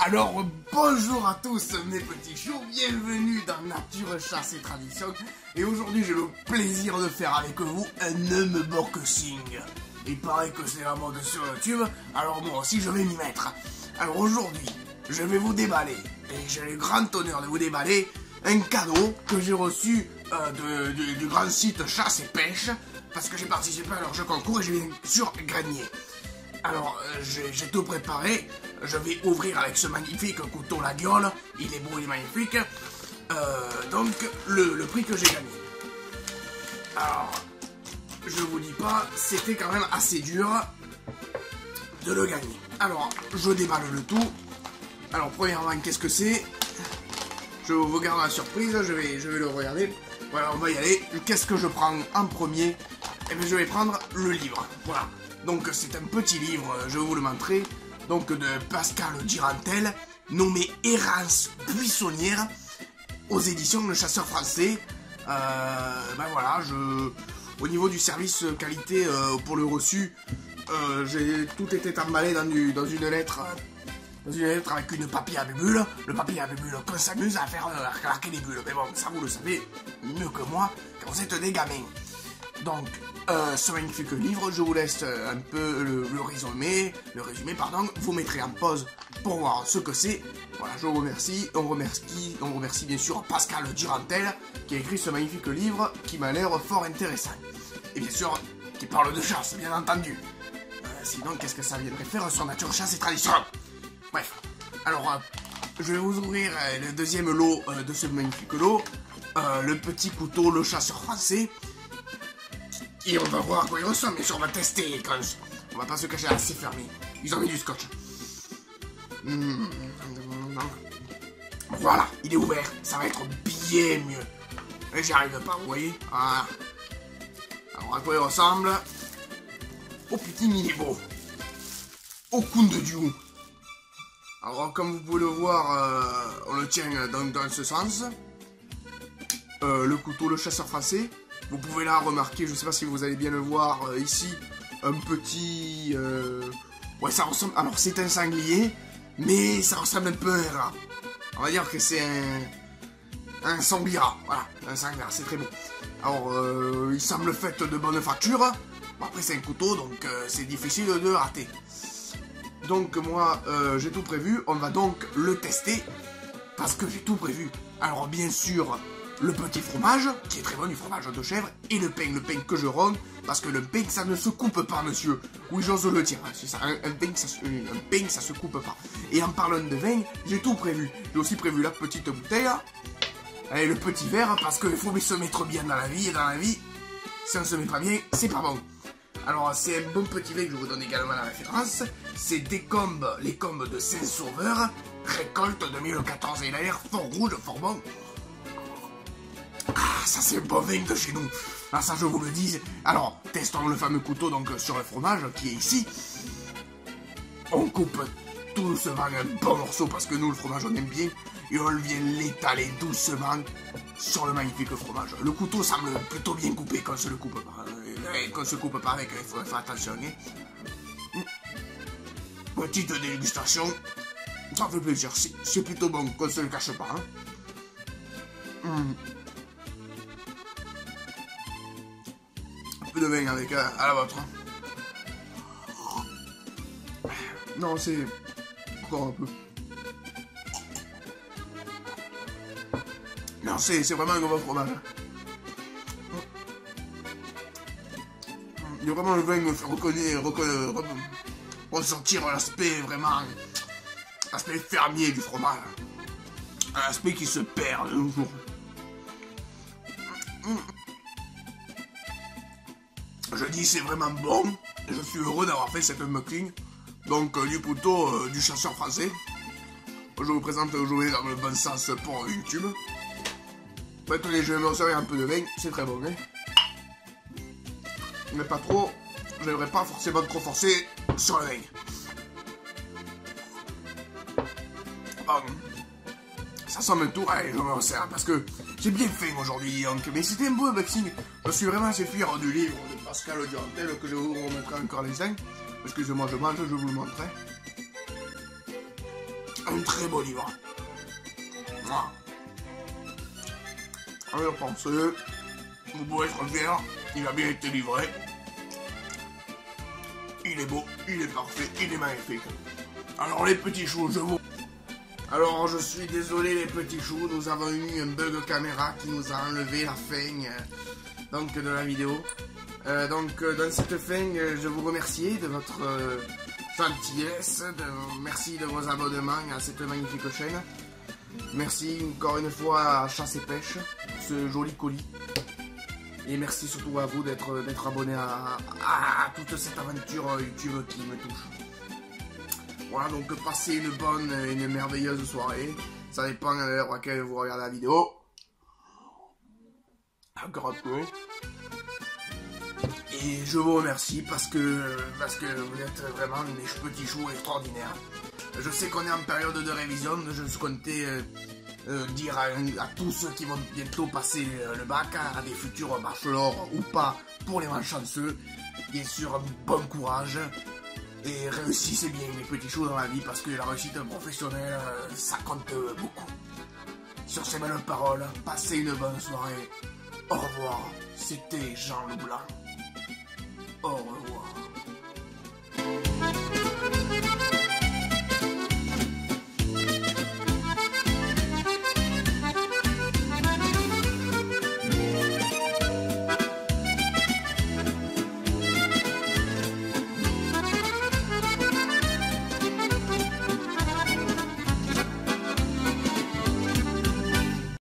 Alors, bonjour à tous mes petits choux, bienvenue dans Nature, Chasse et Tradition. Et aujourd'hui, j'ai le plaisir de faire avec vous un unboxing. Il paraît que c'est la mode sur YouTube, alors moi aussi je vais m'y mettre. Alors aujourd'hui, je vais vous déballer, et j'ai le grand honneur de vous déballer, un cadeau que j'ai reçu du grand site Chasse et Pêche, parce que j'ai participé à leur jeu concours et je viens sur gagner. Alors, j'ai tout préparé, je vais ouvrir avec ce magnifique couteau la gueule, il est beau, il est magnifique, donc le prix que j'ai gagné. Alors, je vous dis pas, c'était quand même assez dur de le gagner. Alors, je déballe le tout. Alors, premièrement, qu'est-ce que c'est? Je vous garde la surprise, je vais le regarder. Voilà, on va y aller. Qu'est-ce que je prends en premier? Eh bien, je vais prendre le livre, voilà. Donc c'est un petit livre, je vais vous le montrer, donc de Pascal Durantel, nommé Errance buissonnière, aux éditions Le Chasseur Français. Ben voilà, au niveau du service qualité pour le reçu, tout était emballé dans une lettre avec une papier à bulles. Le papier à bulles qu'on s'amuse à faire claquer les bulles. Mais bon, ça vous le savez mieux que moi quand vous êtes des gamins. Donc, ce magnifique livre, je vous laisse un peu le résumé, vous mettrez en pause pour voir ce que c'est. Voilà, je vous remercie. On remercie bien sûr Pascal Durantel qui a écrit ce magnifique livre qui m'a l'air fort intéressant. Et bien sûr, qui parle de chasse, bien entendu. Sinon, qu'est-ce que ça viendrait faire sur Nature, Chasse et Tradition? Bref, alors, je vais vous ouvrir le deuxième lot de ce magnifique lot. Le petit couteau, le chasseur français. Et on va voir à quoi il ressemble, bien sûr, on va tester, on va pas se cacher, c'est fermé. Ils ont mis du scotch. Voilà, il est ouvert, ça va être bien mieux. Et j'y arrive pas, vous voyez. Voilà. Alors à quoi il ressemble? Oh putain, il est beau. Oh Kun de Dieu. Alors comme vous pouvez le voir, on le tient dans ce sens. Le couteau, le chasseur français. Vous pouvez là remarquer, je ne sais pas si vous allez bien le voir ici, un petit... Ouais, ça ressemble... Alors, c'est un sanglier, mais ça ressemble un peu à un rat. On va dire que c'est un sanglier-rat. Voilà, un sanglier, c'est très beau. Alors, il semble fait de bonne facture. Bon, après, c'est un couteau, donc c'est difficile de le rater. Donc, moi, j'ai tout prévu. On va donc le tester, parce que j'ai tout prévu. Alors, bien sûr... Le petit fromage, qui est très bon, du fromage de chèvre, et le pain que je ronde, parce que le pain, ça ne se coupe pas, monsieur. Oui, j'ose le dire, c'est ça, un pain, ça se coupe pas. Et en parlant de vin, j'ai tout prévu. J'ai aussi prévu la petite bouteille, et le petit verre, parce qu'il faut se mettre bien dans la vie, et dans la vie, si on ne se met pas bien, c'est pas bon. Alors, c'est un bon petit vin que je vous donne également la référence. C'est les combes de Saint-Sauveur, récolte 2014, et il a l'air fort rouge, fort bon. Ah, ça c'est un bon vin de chez nous. Ah, ça je vous le dis. Alors, testons le fameux couteau donc sur le fromage qui est ici. On coupe tout doucement un bon morceau parce que nous le fromage on aime bien. Et on vient l'étaler doucement sur le magnifique fromage. Le couteau semble plutôt bien coupé quand on se le coupe pas. Quand on se coupe pas avec, il faut faire attention. Hein. Petite dégustation. Ça fait plaisir. C'est plutôt bon qu'on se le cache pas. Hein. De vin avec à la vôtre. Non, c'est encore un peu. Non, c'est vraiment un gros fromage. Il y a vraiment le vin ressentir l'aspect vraiment, l'aspect fermier du fromage. Un aspect qui se perd de nos jours. Je dis c'est vraiment bon, je suis heureux d'avoir fait cette unboxing, donc du couteau du chasseur français. Je vous présente jouer dans le bon sens pour YouTube. Maintenant je vais me servir un peu de vin, c'est très bon, hein. Mais pas trop, je n'aimerais pas forcément trop forcer sur le vin. Bon. Ça semble tout, allez je me resserre parce que j'ai bien fait aujourd'hui donc, mais c'était un beau unboxing. Je suis vraiment assez fier du livre de Pascal Durantel que je vais vous remontrer encore les uns. Excusez-moi je mange, je vous le montrerai. un très beau livre. Voilà. Alors pensez, vous pouvez être fier, il a bien été livré. Il est beau, il est parfait, il est magnifique. Alors les petits choux, Alors je suis désolé les petits choux, nous avons eu un bug caméra qui nous a enlevé la fin donc de la vidéo. Dans cette fin, je vous remercie de votre gentillesse, merci de vos abonnements à cette magnifique chaîne. Merci encore une fois à Chasse et Pêche, ce joli colis. Et merci surtout à vous d'être abonné à toute cette aventure YouTube qui me touche. Voilà, donc passez une bonne et une merveilleuse soirée. Ça dépend de l'heure à laquelle vous regardez la vidéo. Encore un peu. Et je vous remercie parce que vous êtes vraiment des petits choux extraordinaires. Je sais qu'on est en période de révision, je comptais dire à tous ceux qui vont bientôt passer le bac, à des futurs bachelors ou pas, pour les malchanceux, bien sûr, bon courage. Et réussissez bien les petits choux dans la vie parce que la réussite professionnelle, ça compte beaucoup. Sur ces belles paroles, passez une bonne soirée. Au revoir, c'était Jean Leblanc. Au revoir.